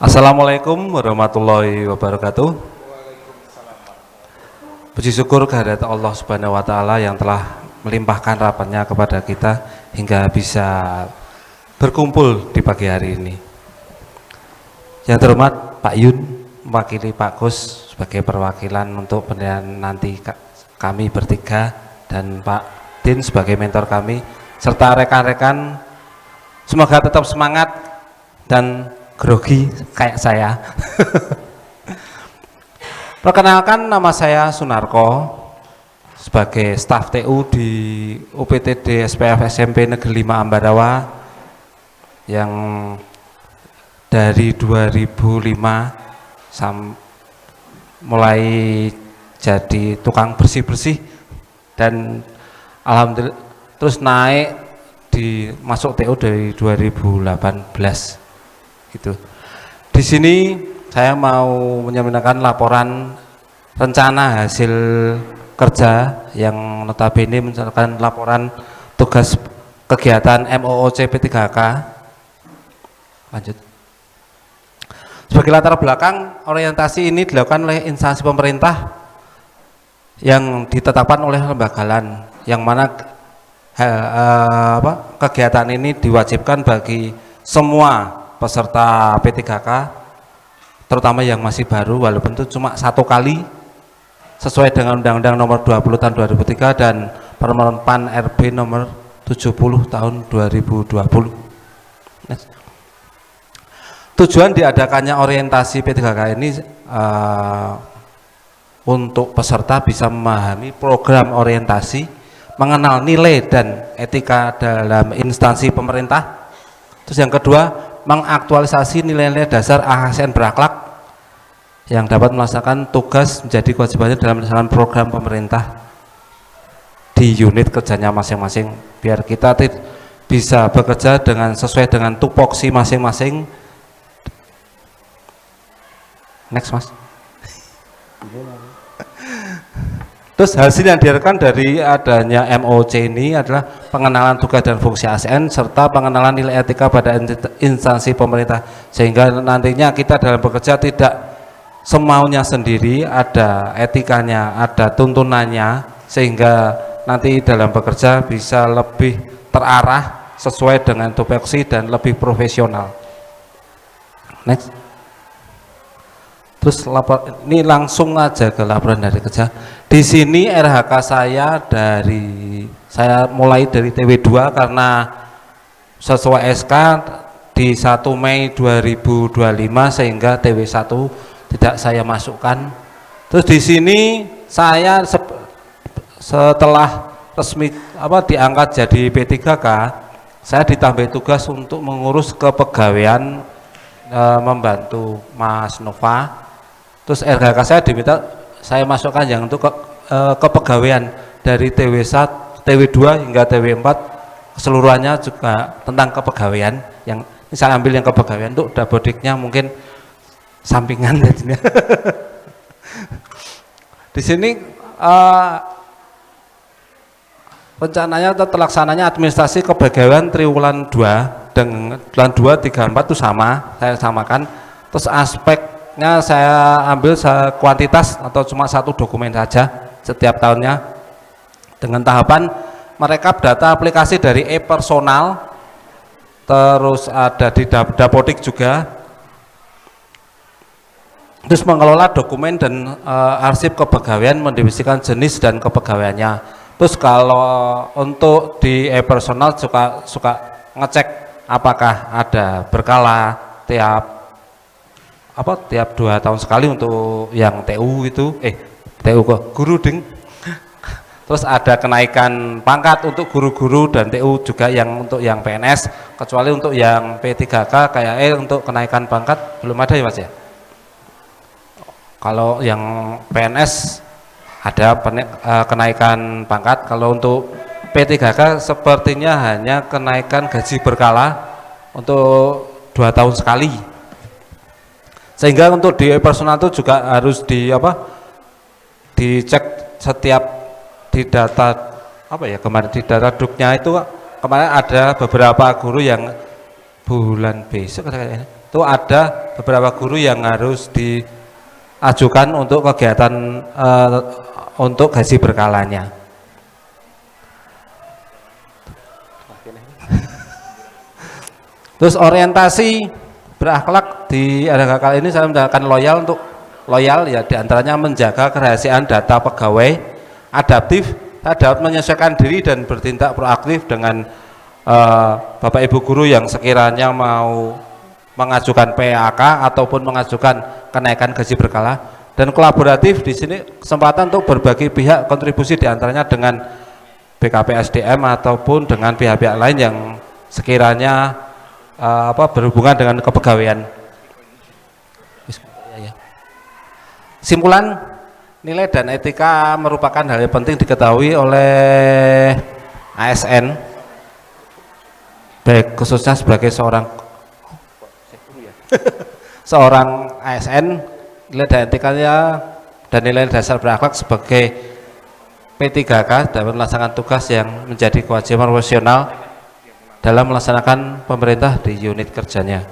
Assalamualaikum warahmatullahi wabarakatuh. Puji syukur kehadirat Allah Subhanahu wa taala yang telah melimpahkan rahmatnya kepada kita hingga bisa berkumpul di pagi hari ini. Yang terhormat Pak Yun mewakili Pak Kus sebagai perwakilan untuk penilaian nanti kami bertiga, dan Pak Din sebagai mentor kami, serta rekan-rekan semoga tetap semangat dan grogi kayak saya. Perkenalkan, nama saya Sunarko sebagai staf TU di UPTD SPF SMP Negeri 5 Ambarawa yang dari 2005 mulai jadi tukang bersih-bersih dan alhamdulillah terus naik di masuk TU dari 2018 gitu. Di sini saya mau menyampaikan laporan rencana hasil kerja yang notabene misalkan laporan tugas kegiatan MOOC P3K. Lanjut. Sebagai latar belakang, orientasi ini dilakukan oleh instansi pemerintah yang ditetapkan oleh lembaga LAN, yang mana kegiatan ini diwajibkan bagi semua peserta P3K, terutama yang masih baru, walaupun itu cuma satu kali sesuai dengan Undang-Undang Nomor 20 Tahun 2003 dan Permen PAN RB Nomor 70 Tahun 2020. Tujuan diadakannya orientasi P3K ini untuk peserta bisa memahami program orientasi, mengenal nilai dan etika dalam instansi pemerintah. Terus yang kedua, mengaktualisasi nilai-nilai dasar ASN berakhlak yang dapat melaksanakan tugas menjadi kewajibannya dalam melaksanakan program pemerintah di unit kerjanya masing-masing, biar kita bisa bekerja dengan sesuai dengan tupoksi masing-masing. Next, Mas. Terus hasil yang dihasilkan dari adanya MOC ini adalah pengenalan tugas dan fungsi ASN serta pengenalan nilai etika pada instansi pemerintah, sehingga nantinya kita dalam bekerja tidak semaunya sendiri, ada etikanya, ada tuntunannya, sehingga nanti dalam bekerja bisa lebih terarah sesuai dengan tupoksi dan lebih profesional. Next. Terus ini langsung aja ke laporan dari kerja. Di sini RHK saya mulai dari TW2 karena sesuai SK di 1 Mei 2025 sehingga TW1 tidak saya masukkan. Terus di sini saya setelah resmi diangkat jadi P3K, saya ditambah tugas untuk mengurus kepegawaian, membantu Mas Nova. Terus RHK saya diminta saya masukkan yang untuk kepegawaian dari TW1, TW2 hingga TW4 keseluruhannya juga tentang kepegawaian. Yang ini saya ambil yang kepegawaian, untuk dabodiknya mungkin sampingan jadinya. Di sini rencananya atau terlaksananya administrasi kepegawaian triwulan 2 dengan bulan 2, 3, 4 itu sama, saya samakan. Terus aspeknya saya ambil kuantitas atau cuma satu dokumen saja setiap tahunnya, dengan tahapan merekap data aplikasi dari e-personal, terus ada di dapodik juga, terus mengelola dokumen dan arsip kepegawaian, mendefinisikan jenis dan kepegawaiannya. Terus kalau untuk di e-personal suka ngecek apakah ada berkala tiap 2 tahun sekali untuk yang TU itu TU kok guru ding. Terus ada kenaikan pangkat untuk guru-guru dan TU juga yang untuk yang PNS, kecuali untuk yang P3K kayak untuk kenaikan pangkat belum ada ya Mas ya. Kalau yang PNS ada kenaikan pangkat, kalau untuk P3K sepertinya hanya kenaikan gaji berkala untuk 2 tahun sekali. Sehingga untuk di personal itu juga harus dicek setiap di data kemarin di data duknya itu kemarin ada beberapa guru yang bulan besok itu ada beberapa guru yang harus diajukan untuk kegiatan untuk gaji berkalanya. Terus orientasi berakhlak di RHK kali ini saya menjalankan loyal ya, diantaranya menjaga kerahasiaan data pegawai, adaptif, saya dapat menyesuaikan diri dan bertindak proaktif dengan Bapak Ibu guru yang sekiranya mau mengajukan PAK ataupun mengajukan kenaikan gaji berkala, dan kolaboratif di sini kesempatan untuk berbagi pihak kontribusi diantaranya dengan BKPSDM ataupun dengan pihak-pihak lain yang sekiranya berhubungan dengan kepegawaian. Simpulan, nilai dan etika merupakan hal yang penting diketahui oleh ASN, baik khususnya sebagai seorang ASN. Nilai dan etikanya dan nilai dasar berakhlak sebagai P3K dalam melaksanakan tugas yang menjadi kewajiban profesional dalam melaksanakan pemerintah di unit kerjanya.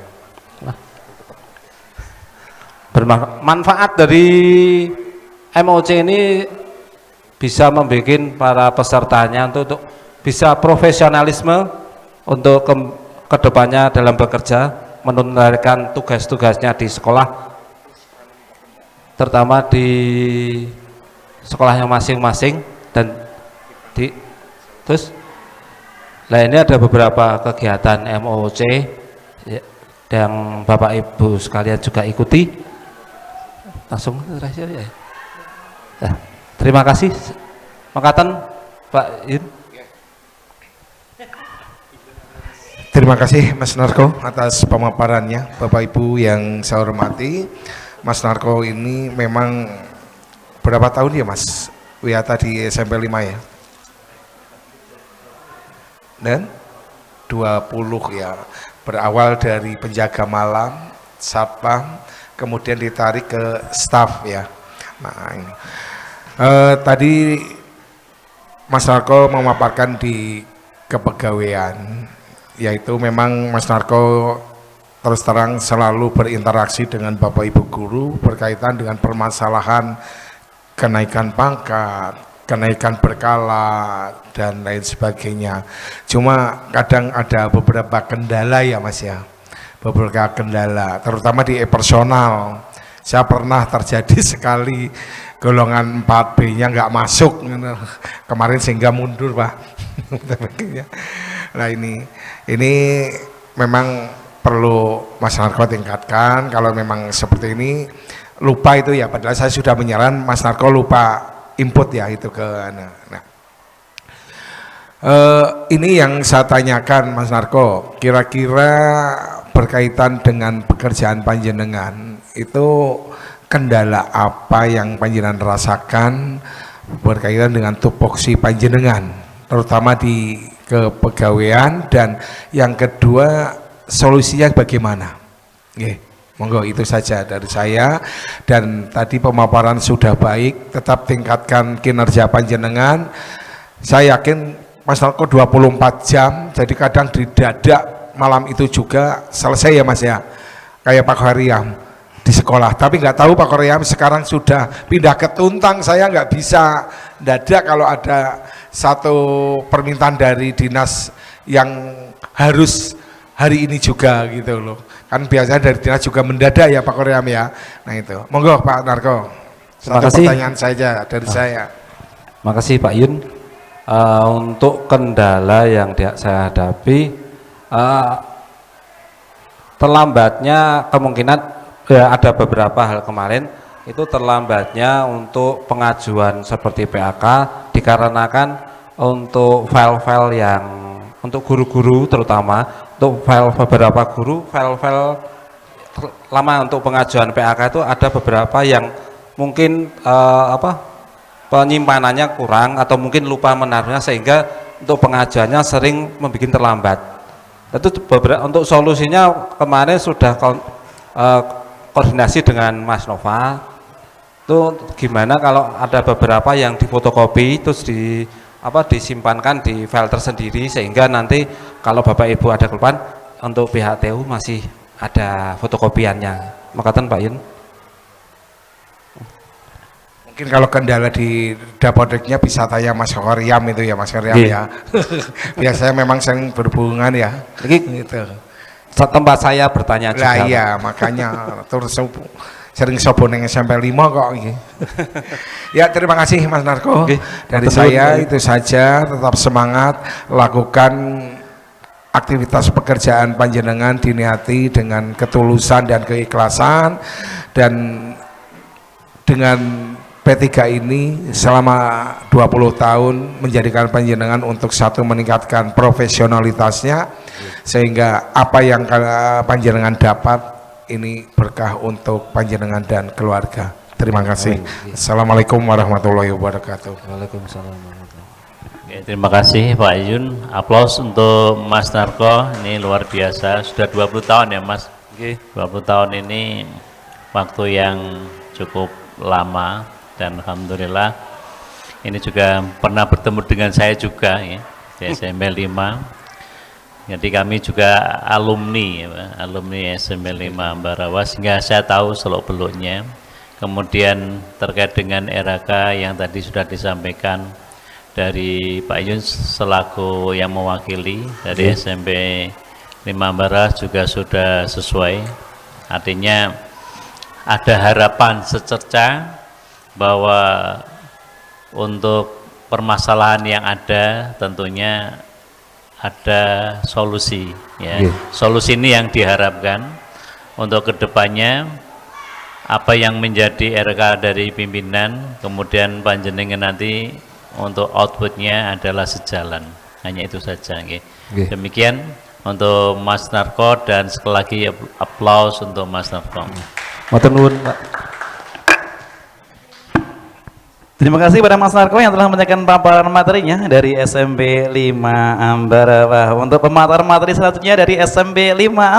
Bermanfaat dari MOC ini bisa membuat para pesertanya untuk bisa profesionalisme untuk kedepannya dalam bekerja, menunaikan tugas-tugasnya di sekolah, terutama di sekolahnya masing-masing. Dan terus nah ini ada beberapa kegiatan MOC yang Bapak Ibu sekalian juga ikuti. Langsung rahasia ya. Nah, terima kasih. Makatan Pak Yun. Terima kasih Mas Narko atas pemaparannya. Bapak Ibu yang saya hormati, Mas Narko ini memang berapa tahun ya Mas Wiyata di SMP 5 ya? Dan 20 ya, berawal dari penjaga malam, satpam, kemudian ditarik ke staf ya. Nah ini tadi Mas Narko memaparkan di kepegawaian, yaitu memang Mas Narko terus terang selalu berinteraksi dengan Bapak Ibu guru berkaitan dengan permasalahan kenaikan pangkat, kenaikan berkala dan lain sebagainya. Cuma kadang ada beberapa kendala ya Mas ya, beberapa kendala terutama di personal. Saya pernah terjadi sekali golongan 4B-nya nggak masuk kemarin sehingga mundur Pak. Nah ini memang perlu Mas Narko tingkatkan. Kalau memang seperti ini lupa itu ya, padahal saya sudah menyaran Mas Narko lupa input ya itu ke nah. Ini yang saya tanyakan Mas Narko, kira-kira berkaitan dengan pekerjaan panjenengan itu kendala apa yang panjenengan rasakan berkaitan dengan tupoksi panjenengan, terutama di kepegawaian, dan yang kedua solusinya bagaimana? Monggo itu saja dari saya. Dan tadi pemaparan sudah baik, tetap tingkatkan kinerja panjenengan. Saya yakin Mas Narko 24 jam, jadi kadang didadak malam itu juga selesai ya Mas ya, kayak Pak Haryam di sekolah. Tapi nggak tahu Pak Haryam sekarang sudah pindah ke Tuntang, saya nggak bisa dadak kalau ada satu permintaan dari dinas yang harus hari ini juga gitu loh. Kan biasanya dari dinas juga mendadak ya Pak Haryam ya. Nah itu, monggo Pak Narko. Terima Satu kasih. pertanyaan saja dari saya. Terima kasih Pak Yun. Untuk kendala yang saya hadapi, terlambatnya kemungkinan ya ada beberapa hal kemarin itu terlambatnya untuk pengajuan seperti PAK dikarenakan untuk file-file yang untuk guru-guru, terutama untuk file beberapa guru, file-file lama untuk pengajuan PAK itu ada beberapa yang mungkin penyimpanannya kurang atau mungkin lupa menaruhnya sehingga untuk pengajuannya sering membuat terlambat. Itu beberapa, untuk solusinya kemarin sudah koordinasi dengan Mas Nova. Itu gimana kalau ada beberapa yang difotokopi terus disimpankan di file tersendiri, sehingga nanti kalau Bapak Ibu ada keluhan untuk pihak TU masih ada fotokopiannya. Makatan Pak Yun. Mungkin kalau kendala di dapodeknya bisa tanya Mas Koryam itu ya, Mas Koryam Nggih. ya. Biasanya memang sering berhubungan ya. Iki Gitu. tempat saya bertanya juga. Lah Pak. iya, makanya terus sering sobo neng SMP 5 kok iki. Ya, terima kasih Mas Narko. Nggih, Dari matur saya nuwun. itu saja, tetap semangat lakukan aktivitas pekerjaan panjenengan diniati dengan ketulusan dan keikhlasan, dan dengan P3 ini selama 20 tahun menjadikan panjenengan untuk satu meningkatkan profesionalitasnya, sehingga apa yang panjenengan dapat ini berkah untuk panjenengan dan keluarga. Terima kasih. Assalamualaikum warahmatullahi wabarakatuh. Waalaikumsalam warahmatullahi wabarakatuh. Oke, terima kasih Pak Yun. Aplaus untuk Mas Narko, ini luar biasa. Sudah 20 tahun ya Mas. Nggih. 20 tahun ini waktu yang cukup lama, dan alhamdulillah ini juga pernah bertemu dengan saya juga ya, di SMP 5. Jadi kami juga alumni ya, Pak. Alumni SMP 5 Ambarawa, sehingga saya tahu seluk-beluknya. Kemudian terkait dengan RAK yang tadi sudah disampaikan dari Pak Yun selaku yang mewakili dari SMP 5 Ambarawa juga sudah sesuai. Artinya ada harapan secerca bahwa untuk permasalahan yang ada tentunya ada solusi ya. Iya. Solusi ini yang diharapkan untuk kedepannya, apa yang menjadi RK dari pimpinan, kemudian panjenengan nanti untuk outputnya adalah sejalan. Hanya itu saja. Okay. Nggih. Demikian untuk Mas Narko, dan sekali lagi aplaus untuk Mas Narko. Matur nuwun Pak. Terima kasih pada Mas Narko yang telah menyampaikan paparan materinya dari SMP 5 Ambarawa. Untuk pemaparan materi selanjutnya dari SMP 5 Ambarawa.